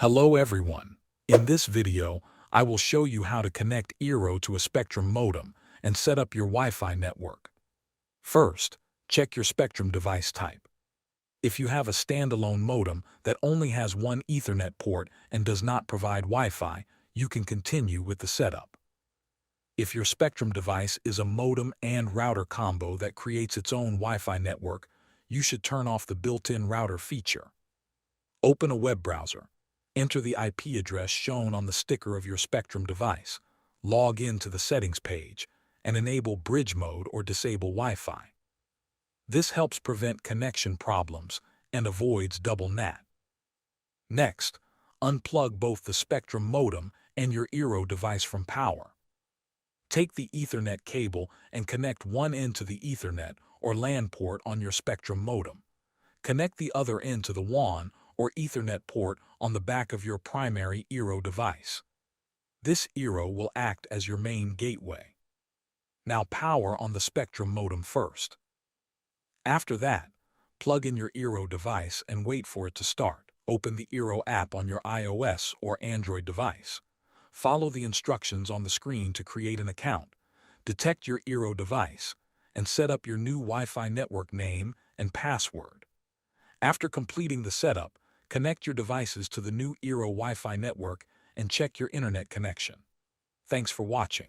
Hello everyone. In this video, I will show you how to connect Eero to a Spectrum modem and set up your Wi-Fi network. First, check your Spectrum device type. If you have a standalone modem that only has one Ethernet port and does not provide Wi-Fi, you can continue with the setup. If your Spectrum device is a modem and router combo that creates its own Wi-Fi network, you should turn off the built-in router feature. Open a web browser. Enter the IP address shown on the sticker of your Spectrum device, log in to the settings page, and enable bridge mode or disable Wi-Fi. This helps prevent connection problems and avoids double NAT. Next, unplug both the Spectrum modem and your Eero device from power. Take the Ethernet cable and connect one end to the Ethernet or LAN port on your Spectrum modem. Connect the other end to the WAN or Ethernet port on the back of your primary Eero device. This Eero will act as your main gateway. Now power on the Spectrum modem first. After that, plug in your Eero device and wait for it to start. Open the Eero app on your iOS or Android device. Follow the instructions on the screen to create an account. Detect your Eero device and set up your new Wi-Fi network name and password. After completing the setup, connect your devices to the new Eero Wi-Fi network and check your internet connection. Thanks for watching.